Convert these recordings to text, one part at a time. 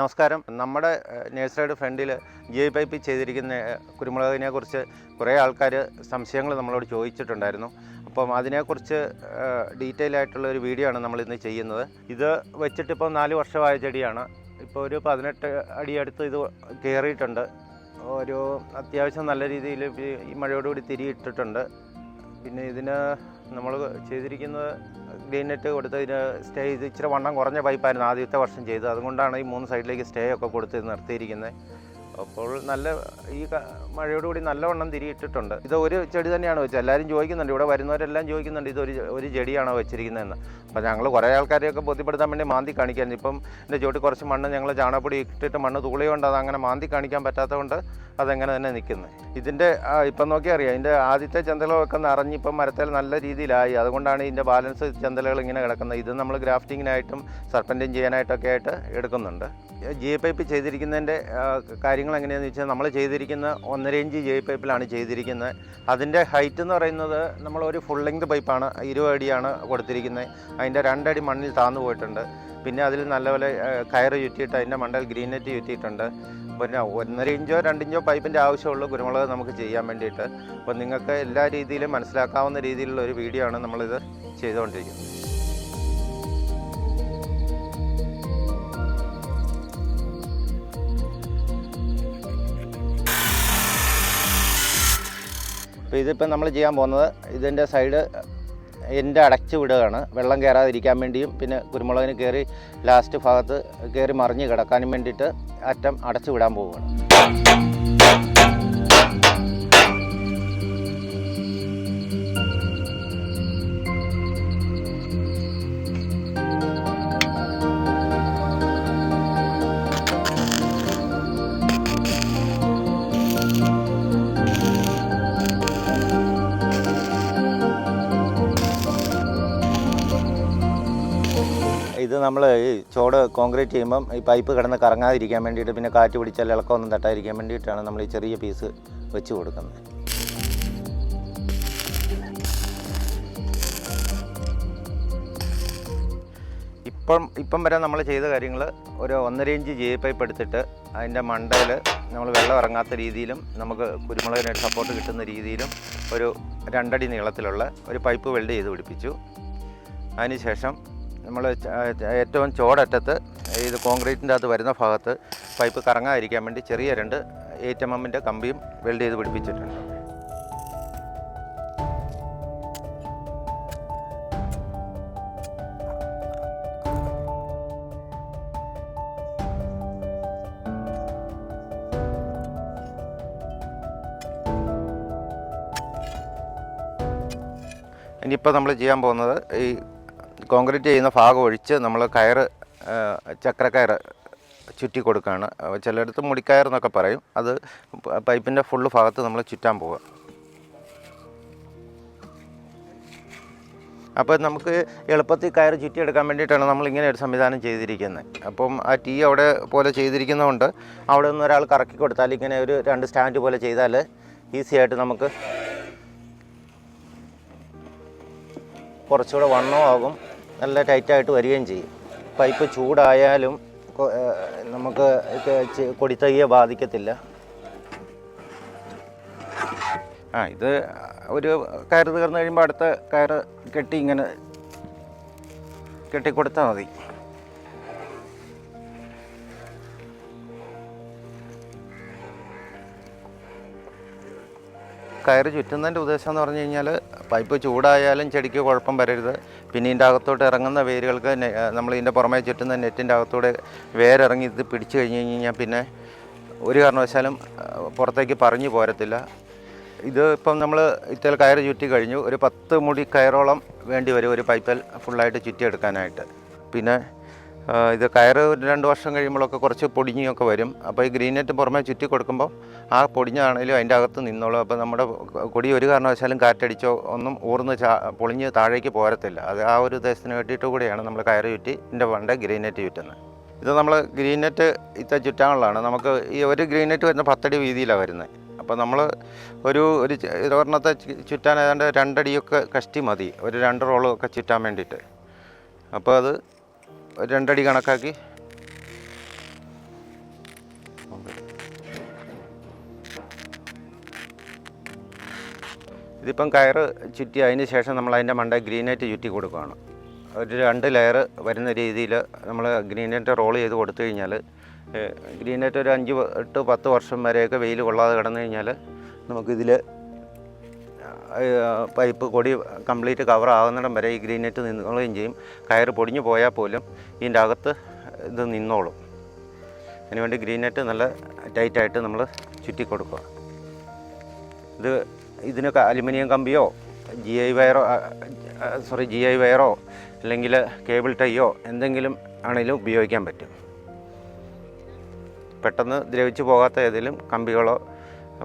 നമസ്കാരം. നമ്മുടെ നേഴ്സറിയുടെ ഫ്രണ്ടിൽ ജി പൈപ്പ് ചെയ്തിരിക്കുന്ന കുരുമുളകിനെ കുറിച്ച് കുറേ ആൾക്കാർ സംശയങ്ങൾ നമ്മളോട് ചോദിച്ചിട്ടുണ്ടായിരുന്നു. അപ്പം അതിനെക്കുറിച്ച് ഡീറ്റെയിൽ ആയിട്ടുള്ള ഒരു വീഡിയോ ആണ് നമ്മളിന്ന് ചെയ്യുന്നത്. ഇത് വെച്ചിട്ടിപ്പോൾ 4 വർഷമായ ചെടിയാണ്. ഇപ്പോൾ ഒരു 18 അടി അടുത്ത് ഇത് കയറിയിട്ടുണ്ട്. ഒരു അത്യാവശ്യം നല്ല രീതിയിൽ ഈ മഴയോടുകൂടി തിരിയിട്ടിട്ടുണ്ട്. പിന്നെ ഇതിന് നമ്മൾ ചെയ്തിരിക്കുന്നത് ഗ്രീൻ നെറ്റ് കൊടുത്ത് ഇതിന് സ്റ്റേ ചെയ്ത് ഇച്ചിരി വണ്ണം കുറഞ്ഞ പൈപ്പായിരുന്നു ആദ്യത്തെ വർഷം ചെയ്തത്. അതുകൊണ്ടാണ് ഈ 3 സൈഡിലേക്ക് സ്റ്റേ ഒക്കെ കൊടുത്ത് നിർത്തിയിരിക്കുന്നത്. അപ്പോൾ നല്ല ഈ മഴയോടുകൂടി നല്ലവണ്ണം തിരിയിട്ടിട്ടുണ്ട്. ഇത് ഒരു ചെടി തന്നെയാണ് വെച്ചത്. എല്ലാവരും ചോദിക്കുന്നുണ്ട്, ഇവിടെ വരുന്നവരെല്ലാം ചോദിക്കുന്നുണ്ട് ഒരു ചെടിയാണോ വെച്ചിരിക്കുന്നതെന്ന്. അപ്പോൾ ഞങ്ങൾ കുറേ ആൾക്കാരെയൊക്കെ ബോധ്യപ്പെടുത്താൻ വേണ്ടി മാന്തി കാണിക്കാൻ. ഇപ്പം എൻ്റെ ചോട്ടി കുറച്ച് മണ്ണ് ഞങ്ങൾ ചാണകപ്പൊടി ഇട്ടിട്ട് മണ്ണ് തൂളിയുകൊണ്ട് അത് അങ്ങനെ മാന്തി കാണിക്കാൻ പറ്റാത്തതുകൊണ്ട് അതെങ്ങനെ തന്നെ നിൽക്കുന്നത്. ഇതിൻ്റെ ഇപ്പം നോക്കിയാൽ അറിയാം, ഇതിൻ്റെ ആദ്യത്തെ ചെന്തലൊക്കെ നിറഞ്ഞിപ്പം മരത്തിൽ നല്ല രീതിയിലായി. അതുകൊണ്ടാണ് ഇതിൻ്റെ ബാലൻസ് ചെന്തലകൾ ഇങ്ങനെ കിടക്കുന്നത്. ഇത് നമ്മൾ ഗ്രാഫ്റ്റിങ്ങിനായിട്ടും സർപ്പൻറ്റിങ് ചെയ്യാനായിട്ടൊക്കെ ആയിട്ട് എടുക്കുന്നുണ്ട്. ജി പൈപ്പ് ചെയ്തിരിക്കുന്നതിൻ്റെ കാര്യങ്ങൾ എങ്ങനെയാണെന്ന് വെച്ചാൽ, നമ്മൾ ചെയ്തിരിക്കുന്ന 1.5 ഇഞ്ച് ജി പൈപ്പിലാണ് ചെയ്തിരിക്കുന്നത്. അതിൻ്റെ ഹൈറ്റ് എന്ന് പറയുന്നത് നമ്മളൊരു ഫുൾ ലെങ്ത് പൈപ്പാണ്, 20 അടിയാണ് കൊടുത്തിരിക്കുന്നത്. അതിൻ്റെ 2 അടി മണ്ണിൽ താന്നു പോയിട്ടുണ്ട്. പിന്നെ അതിൽ നല്ലപോലെ കയറ് ചുറ്റിയിട്ട് അതിൻ്റെ മണ്ടയിൽ ഗ്രീൻ നെറ്റ് ചുറ്റിയിട്ടുണ്ട്. പിന്നെ 1.5 ഇഞ്ചോ 2 ഇഞ്ചോ പൈപ്പിൻ്റെ ആവശ്യമുള്ളൂ കുരുമുളക് നമുക്ക് ചെയ്യാൻ വേണ്ടിയിട്ട്. അപ്പോൾ നിങ്ങൾക്ക് എല്ലാ രീതിയിലും മനസ്സിലാക്കാവുന്ന രീതിയിലുള്ള ഒരു വീഡിയോ ആണ് നമ്മളിത് ചെയ്തുകൊണ്ടിരിക്കുന്നത്. അപ്പോൾ ഇതിപ്പോൾ നമ്മൾ ചെയ്യാൻ പോകുന്നത്, ഇതിൻ്റെ സൈഡ് എൻ്റെ അടച്ചു വിടുകയാണ്, വെള്ളം കയറാതിരിക്കാൻ വേണ്ടിയും പിന്നെ കുരുമുളകിന് കയറി ലാസ്റ്റ് ഭാഗത്ത് കയറി മറിഞ്ഞ് കിടക്കാനും വേണ്ടിയിട്ട് അറ്റം അടച്ചു വിടാൻ പോവുകയാണ്. ഇത് നമ്മൾ ഈ ചോട് കോൺക്രീറ്റ് ചെയ്യുമ്പം ഈ പൈപ്പ് കിടന്ന് കറങ്ങാതിരിക്കാൻ വേണ്ടിയിട്ട്, പിന്നെ കാറ്റ് പിടിച്ചാൽ ഇളക്കമൊന്നും തട്ടാതിരിക്കാൻ വേണ്ടിയിട്ടാണ് നമ്മൾ ഈ ചെറിയ പീസ് വെച്ച് കൊടുക്കുന്നത്. ഇപ്പം വരെ നമ്മൾ ചെയ്ത കാര്യങ്ങൾ, ഒരു 1.5 ഇഞ്ച് ജി പൈപ്പ് എടുത്തിട്ട് അതിൻ്റെ മണ്ടയിൽ നമ്മൾ വെള്ളം ഇറങ്ങാത്ത രീതിയിലും നമുക്ക് കുരുമുളകിന് സപ്പോർട്ട് കിട്ടുന്ന രീതിയിലും ഒരു 2 അടി നീളത്തിലുള്ള ഒരു പൈപ്പ് വെൽഡ് ചെയ്ത് പിടിപ്പിച്ചു. അതിനുശേഷം നമ്മൾ ഏറ്റവും ചോടറ്റത്ത് ഇത് കോൺക്രീറ്റിൻ്റെ അകത്ത് വരുന്ന ഭാഗത്ത് പൈപ്പ് കറങ്ങാതിരിക്കാൻ വേണ്ടി ചെറിയ 2 8 mm കമ്പിയും വെൽഡ് ചെയ്ത് പിടിപ്പിച്ചിട്ടുണ്ട്. ഇനിയിപ്പോൾ നമ്മൾ ചെയ്യാൻ പോകുന്നത്, ഈ കോൺക്രീറ്റ് ചെയ്യുന്ന ഭാഗം ഒഴിച്ച് നമ്മൾ കയറ്, ചക്രക്കയറ് ചുറ്റി കൊടുക്കുകയാണ്. ചിലയിടത്ത് മുടിക്കയർ എന്നൊക്കെ പറയും. അത് പൈപ്പിൻ്റെ ഫുള്ള് ഭാഗത്ത് നമ്മൾ ചുറ്റാൻ പോവുക. അപ്പോൾ നമുക്ക് എളുപ്പത്തിൽ കയറ് ചുറ്റിയെടുക്കാൻ വേണ്ടിയിട്ടാണ് നമ്മളിങ്ങനെ ഒരു സംവിധാനം ചെയ്തിരിക്കുന്നത്. അപ്പം ആ ടീ അവിടെ പോലെ ചെയ്തിരിക്കുന്നതുകൊണ്ട് അവിടെ നിന്ന് ഒരാൾ കറക്കി കൊടുത്താൽ, ഇങ്ങനെ ഒരു 2 സ്റ്റാൻഡ് പോലെ ചെയ്താൽ ഈസി ആയിട്ട് നമുക്ക് കുറച്ചുകൂടെ വണ്ണമാകും, നല്ല ടൈറ്റായിട്ട് വരികയും ചെയ്യും. പൈപ്പ് ചൂടായാലും നമുക്ക് കൊടിത്തയ്യെ ബാധിക്കത്തില്ല. ഇത് ഒരു കയറ് തീർന്നു കഴിയുമ്പോൾ അടുത്ത കയറ് ഇങ്ങനെ കെട്ടിക്കൊടുത്താൽ മതി. കയറ് ചുറ്റുന്നതിൻ്റെ ഉദ്ദേശം എന്ന് പറഞ്ഞു കഴിഞ്ഞാൽ, പൈപ്പ് ചൂടായാലും ചെടിക്ക് കുഴപ്പം വരരുത്. പിന്നെ ഇതിൻ്റെ അകത്തോട്ട് ഇറങ്ങുന്ന വേരുകൾക്ക് നമ്മൾ ഇതിൻ്റെ പുറമേ ചുറ്റുന്ന നെറ്റിൻ്റെ അകത്തൂടെ വേരിറങ്ങി ഇത് പിടിച്ചു കഴിഞ്ഞാൽ പിന്നെ ഒരു കാരണവശാലും പുറത്തേക്ക് പറഞ്ഞു പോരത്തില്ല. ഇത് ഇപ്പം നമ്മൾ ഇത്തരം കയറ് ചുറ്റി കഴിഞ്ഞു. ഒരു 10 മുടി കയറോളം വേണ്ടി വരും ഒരു പൈപ്പിൽ ഫുള്ളായിട്ട് ചുറ്റിയെടുക്കാനായിട്ട്. പിന്നെ ഇത് കയറ് 2 വർഷം കഴിയുമ്പോഴൊക്കെ കുറച്ച് പൊടിഞ്ഞൊക്കെ വരും. അപ്പോൾ ഈ ഗ്രീൻ നെറ്റ് പുറമേ ചുറ്റി കൊടുക്കുമ്പോൾ ആ പൊടിഞ്ഞാണെങ്കിലും അതിൻ്റെ അകത്ത് നിന്നോളും. അപ്പോൾ നമ്മുടെ കൊടി ഒരു കാരണവശാലും കാറ്റടിച്ചോ ഒന്നും ഊർന്ന് പൊളിഞ്ഞ് താഴേക്ക് പോരത്തില്ല. അത് ആ ഒരു ഉദ്ദേശത്തിന് വേണ്ടിയിട്ട് കൂടിയാണ് നമ്മൾ കയറ് ചുറ്റി ഇതിൻ്റെ പണ്ട് ഗ്രീൻ നെറ്റ് ചുറ്റുന്നത്. ഇത് നമ്മൾ ഗ്രീൻ നെറ്റ് ചുറ്റാനുള്ളതാണ്. നമുക്ക് ഈ ഒരു ഗ്രീൻ നെറ്റ് വരുന്ന 10 അടി വീതിയിലാണ് വരുന്നത്. അപ്പോൾ നമ്മൾ ഒരു ഒരെണ്ണത്തെ ചുറ്റാൻ ഏതാണ്ട് 2 അടിയൊക്കെ കഷ്ടി മതി, ഒരു 2 റോളൊക്കെ ചുറ്റാൻ വേണ്ടിയിട്ട്. അപ്പോൾ അത് 2 അടി കണക്കാക്കി ഇതിപ്പം കയറ് ചുറ്റി അതിന് ശേഷം നമ്മൾ അതിൻ്റെ മണ്ട ഗ്രീനൈറ്റ് ചുറ്റി കൊടുക്കുകയാണ്. ഒരു 2 ലെയർ വരുന്ന രീതിയിൽ നമ്മൾ ഗ്രീനൈറ്റ് റോൾ ചെയ്ത് കൊടുത്തു കഴിഞ്ഞാൽ ഗ്രീനൈറ്റ് ഒരു 5 to 10 വർഷം വരെയൊക്കെ വെയിൽ കൊള്ളാതെ കിടന്നു കഴിഞ്ഞാൽ നമുക്കിതിൽ പൈപ്പ് കൊടി കംപ്ലീറ്റ് കവർ ആകുന്നിടം വരെ ഈ ഗ്രീനൈറ്റ് നിന്നുകയും ചെയ്യും. കയറ് പൊടിഞ്ഞു പോയാൽ പോലും ഇതിൻ്റെ അകത്ത് ഇത് നിന്നോളും. അതിനുവേണ്ടി ഗ്രീനൈറ്റ് നല്ല ടൈറ്റായിട്ട് നമ്മൾ ചുറ്റി കൊടുക്കുക. ഇതിനൊക്കെ അലുമിനിയം കമ്പിയോ ജി ഐ വയറോ അല്ലെങ്കിൽ കേബിൾ ടൈയോ എന്തെങ്കിലും ആണെങ്കിലും ഉപയോഗിക്കാൻ പറ്റും. പെട്ടെന്ന് ദ്രവിച്ചു പോകാത്ത ഏതെങ്കിലും കമ്പികളോ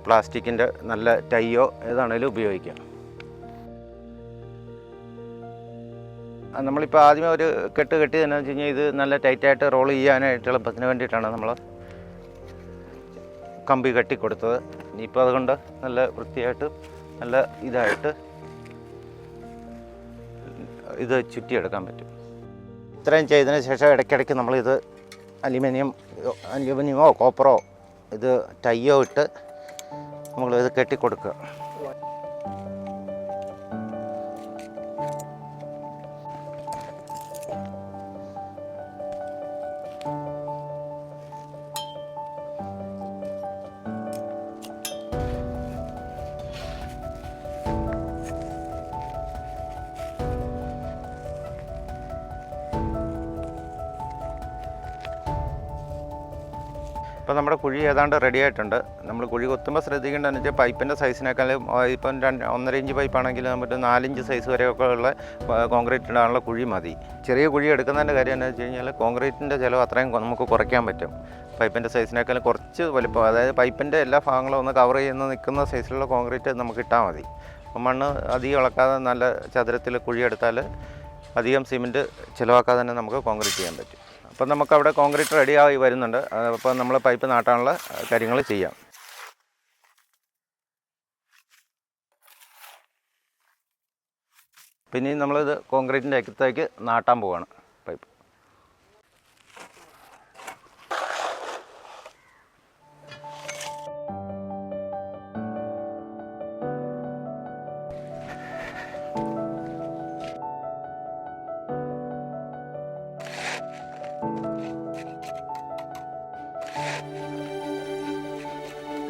പ്ലാസ്റ്റിക്കിൻ്റെ നല്ല ടൈയോ ഏതാണെങ്കിലും ഉപയോഗിക്കാം. നമ്മളിപ്പോൾ ആദ്യമേ ഒരു കെട്ട് കെട്ടിയതെന്നു വെച്ച് കഴിഞ്ഞാൽ ഇത് നല്ല ടൈറ്റായിട്ട് റോൾ ചെയ്യാനായിട്ട് എളുപ്പത്തിന് വേണ്ടിയിട്ടാണ് നമ്മൾ കമ്പി കെട്ടിക്കൊടുത്തത്. ഇനിയിപ്പോൾ അതുകൊണ്ട് നല്ല വൃത്തിയായിട്ട് നല്ല ഇതായിട്ട് ഇത് ചുറ്റിയെടുക്കാൻ പറ്റും. ഇത്രയും ചെയ്തതിന് ശേഷം ഇടയ്ക്കിടയ്ക്ക് നമ്മളിത് അലുമിനിയമോ കോപ്പറോ ഇത് ടൈയോ ഇട്ട് നമ്മളിത് കെട്ടിക്കൊടുക്കുക. ഇപ്പോൾ നമ്മുടെ കുഴി ഏതാണ്ട് റെഡി ആയിട്ടുണ്ട്. നമ്മൾ കുഴി കൊത്തുമ്പോൾ ശ്രദ്ധിക്കേണ്ടതെന്ന് വെച്ചാൽ പൈപ്പിൻ്റെ സൈസിനേക്കാളും ഇപ്പം 1.5 ഇഞ്ച് പൈപ്പാണെങ്കിൽ നമുക്ക് 4 ഇഞ്ച് സൈസ് വരെയൊക്കെ ഉള്ള കോൺക്രീറ്റ് ഇടാനുള്ള കുഴി മതി. ചെറിയ കുഴി എടുക്കുന്നതിൻ്റെ കാര്യം എന്താണെന്ന് വെച്ച് കഴിഞ്ഞാൽ കോൺക്രീറ്റിൻ്റെ ചിലവ് അത്രയും നമുക്ക് കുറയ്ക്കാൻ പറ്റും. പൈപ്പിൻ്റെ സൈസിനേക്കാളും കുറച്ച് വലിപ്പം, അതായത് പൈപ്പിൻ്റെ എല്ലാ ഭാഗങ്ങളും ഒന്ന് കവർ ചെയ്യുന്ന നിൽക്കുന്ന സൈസിലുള്ള കോൺക്രീറ്റ് നമുക്ക് ഇട്ടാൽ മതി. അപ്പം മണ്ണ് അധികം ഇളക്കാതെ നല്ല ചതുരത്തിൽ കുഴി എടുത്താൽ അധികം സിമെൻറ്റ് ചിലവാക്കാതെ തന്നെ നമുക്ക് കോൺക്രീറ്റ് ചെയ്യാൻ പറ്റും. അപ്പം നമുക്കവിടെ കോൺക്രീറ്റ് റെഡിയായി വരുന്നുണ്ട്. അപ്പോൾ നമ്മൾ പൈപ്പ് നാട്ടാനുള്ള കാര്യങ്ങൾ ചെയ്യാം. പിന്നെ നമ്മളിത് കോൺക്രീറ്റിൻ്റെ അകത്തേക്ക് നാട്ടാൻ പോവുകയാണ് പൈപ്പ്.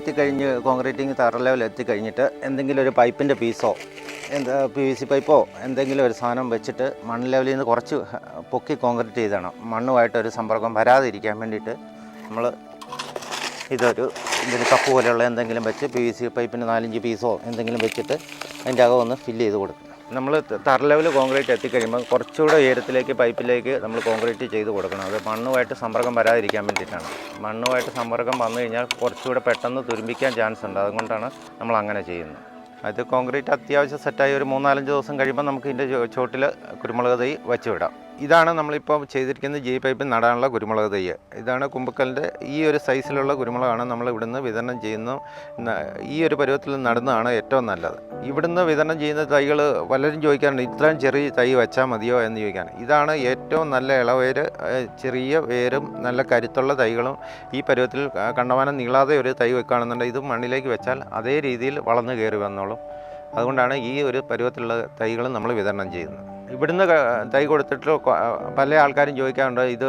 എത്തിക്കഴിഞ്ഞ് കോൺക്രീറ്റിങ് തറ ലെവൽ എത്തിക്കഴിഞ്ഞിട്ട് എന്തെങ്കിലും ഒരു പൈപ്പിൻ്റെ പീസോ PVC പൈപ്പോ എന്തെങ്കിലും ഒരു സാധനം വെച്ചിട്ട് മണ്ണ് ലെവലിൽ നിന്ന് കുറച്ച് പൊക്കി കോൺക്രീറ്റ് ചെയ്താണ് മണ്ണുമായിട്ടൊരു സമ്പർക്കം വരാതിരിക്കാൻ വേണ്ടിയിട്ട് നമ്മൾ ഇതിന് കപ്പ് പോലെയുള്ള എന്തെങ്കിലും വെച്ച് PVC പൈപ്പിന് 4 ഇഞ്ച് പീസോ എന്തെങ്കിലും വെച്ചിട്ട് അതിൻ്റെ അകം ഒന്ന് ഫില്ല് ചെയ്ത് കൊടുക്കും. നമ്മൾ തറ ലെവൽ കോൺക്രീറ്റ് എത്തിക്കഴിയുമ്പോൾ കുറച്ചുകൂടെ ഉയരത്തിലേക്ക് പൈപ്പിലേക്ക് നമ്മൾ കോൺക്രീറ്റ് ചെയ്ത് കൊടുക്കണം. അത് മണ്ണുമായിട്ട് സമ്പർക്കം വരാതിരിക്കാൻ വേണ്ടിയിട്ടാണ്. മണ്ണുമായിട്ട് സമ്പർക്കം വന്നു കഴിഞ്ഞാൽ കുറച്ചുകൂടെ പെട്ടെന്ന് തുരുമ്പിക്കാൻ ചാൻസ് ഉണ്ട്. അതുകൊണ്ടാണ് നമ്മൾ അങ്ങനെ ചെയ്യുന്നത്. അത് കോൺക്രീറ്റ് അത്യാവശ്യം സെറ്റായി ഒരു 3-4 ദിവസം കഴിയുമ്പോൾ നമുക്ക് ഇതിൻ്റെ ചോട്ടിൽ കുരുമുളക് തൈ വെച്ച് വിടാം. ഇതാണ് നമ്മളിപ്പോൾ ചെയ്തിരിക്കുന്ന ജി പൈപ്പിൽ നടാനുള്ള കുരുമുളക് തൈ. ഇതാണ് കുമ്പക്കലിൻ്റെ ഈ ഒരു സൈസിലുള്ള കുരുമുളകാണ് നമ്മൾ ഇവിടുന്ന് വിതരണം ചെയ്യുന്ന. ഈ ഒരു പരുവത്തിൽ നടുന്നതാണ് ഏറ്റവും നല്ലത്. ഇവിടുന്ന് വിതരണം ചെയ്യുന്ന തൈകൾ പലരും ചോദിക്കാറുണ്ട്, ഇത്രയും ചെറിയ തൈ വെച്ചാൽ മതിയോ എന്ന് ചോദിക്കാൻ. ഇതാണ് ഏറ്റവും നല്ല ഇളവേര്, ചെറിയ വേരും നല്ല കരുത്തുള്ള തൈകളും ഈ പരുവത്തിൽ കണ്ടമാനം നീളാതെ ഒരു തൈ വെക്കുകയാണെന്നുണ്ടെങ്കിൽ ഇത് മണ്ണിലേക്ക് വെച്ചാൽ അതേ രീതിയിൽ വളർന്നു കയറി വന്നോളും. അതുകൊണ്ടാണ് ഈ ഒരു പരുവത്തിലുള്ള തൈകൾ നമ്മൾ വിതരണം ചെയ്യുന്നത്. ഇവിടുന്ന് തൈ കൊടുത്തിട്ട് പല ആൾക്കാരും ചോദിക്കാറുണ്ട്, ഇത്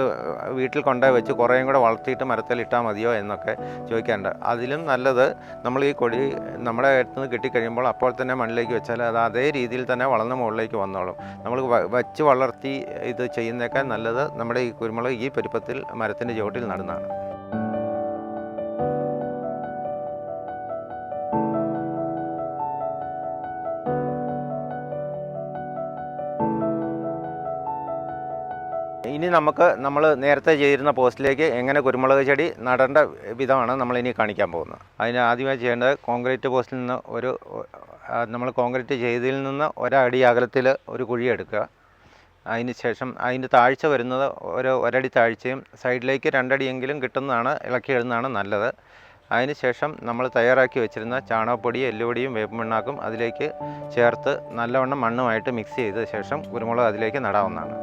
വീട്ടിൽ കൊണ്ടുപോയി വെച്ച് കുറേയും കൂടെ വളർത്തിയിട്ട് മരത്തിൽ ഇട്ടാൽ മതിയോ എന്നൊക്കെ ചോദിക്കാറുണ്ട്. അതിലും നല്ലത് നമ്മൾ ഈ കൊടി നമ്മുടെ അടുത്ത് നിന്ന് കിട്ടിക്കഴിയുമ്പോൾ അപ്പോൾ തന്നെ മണ്ണിലേക്ക് വെച്ചാൽ അത് അതേ രീതിയിൽ തന്നെ വളർന്ന് മുകളിലേക്ക് വന്നോളും. നമ്മൾ വച്ച് വളർത്തി ഇത് ചെയ്യുന്നേക്കാൾ നല്ലത് നമ്മുടെ ഈ കുരുമുളക് ഈ പരുപ്പത്തിൽ മരത്തിൻ്റെ ചുവട്ടിൽ നടുന്നതാണ്. ഇനി നമ്മൾ നേരത്തെ ചെയ്തിരുന്ന പോസ്റ്റിലേക്ക് എങ്ങനെ കുരുമുളക് ചെടി നടേണ്ട വിധമാണ് നമ്മളിനി കാണിക്കാൻ പോകുന്നത്. അതിന് ആദ്യമായി ചെയ്യേണ്ടത് കോൺക്രീറ്റ് പോസ്റ്റിൽ നിന്ന് നമ്മൾ കോൺക്രീറ്റ് ചെയ്തതിൽ നിന്ന് 1 അടി അകലത്തിൽ ഒരു കുഴി എടുക്കുക. അതിന് ശേഷം അതിൻ്റെ താഴ്ച വരുന്നത് 1 അടി താഴ്ചയും സൈഡിലേക്ക് 2 അടിയെങ്കിലും കിട്ടുന്നതാണ്, ഇളക്കി ഇടുന്നതാണ് നല്ലത്. അതിന് ശേഷം നമ്മൾ തയ്യാറാക്കി വെച്ചിരുന്ന ചാണകപ്പൊടി, എല്ലുപൊടിയും വേപ്പിൻ അതിലേക്ക് ചേർത്ത് നല്ലവണ്ണം മണ്ണുമായിട്ട് മിക്സ് ചെയ്ത ശേഷം കുരുമുളക് അതിലേക്ക് നടാവുന്നതാണ്.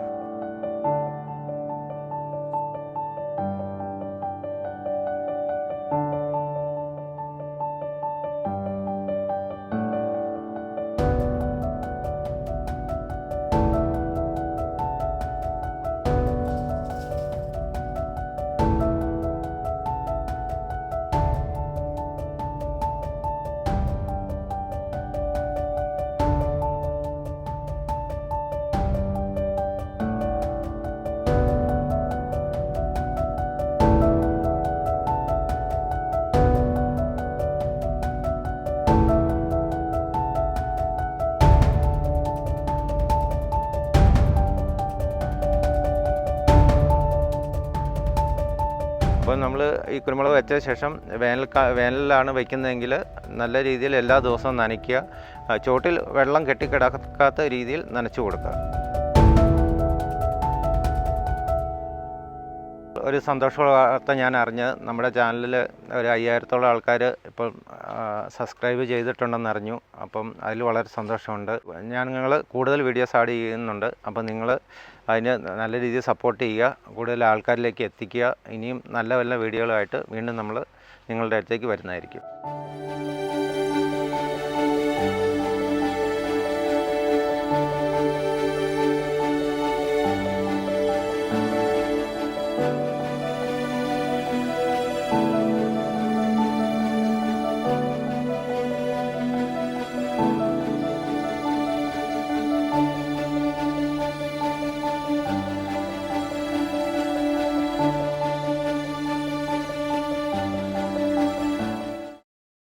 അപ്പോൾ നമ്മൾ ഈ കുരുമുളക് വെച്ച ശേഷം വേനലിലാണ് വയ്ക്കുന്നതെങ്കിൽ നല്ല രീതിയിൽ എല്ലാ ദിവസവും നനയ്ക്കുക, ചോട്ടിൽ വെള്ളം കെട്ടിക്കിടക്കാത്ത രീതിയിൽ നനച്ചു കൊടുക്കുക. ഒരു സന്തോഷ വാർത്ത ഞാൻ അറിഞ്ഞത് നമ്മുടെ ചാനലിൽ ഒരു 5000-ഓളം ആൾക്കാർ ഇപ്പോൾ സബ്സ്ക്രൈബ് ചെയ്തിട്ടുണ്ടെന്ന് അറിഞ്ഞു. അപ്പം അതിൽ വളരെ സന്തോഷമുണ്ട്. ഞങ്ങൾ കൂടുതൽ വീഡിയോസ് ആഡ് ചെയ്യുന്നുണ്ട്. അപ്പം നിങ്ങൾ അതിന് നല്ല രീതിയിൽ സപ്പോർട്ട് ചെയ്യുക, കൂടുതൽ ആൾക്കാരിലേക്ക് എത്തിക്കുക. ഇനിയും നല്ല നല്ല വീഡിയോകളായിട്ട് വീണ്ടും നമ്മൾ നിങ്ങളുടെ അടുത്തേക്ക് വരുന്നതായിരിക്കും.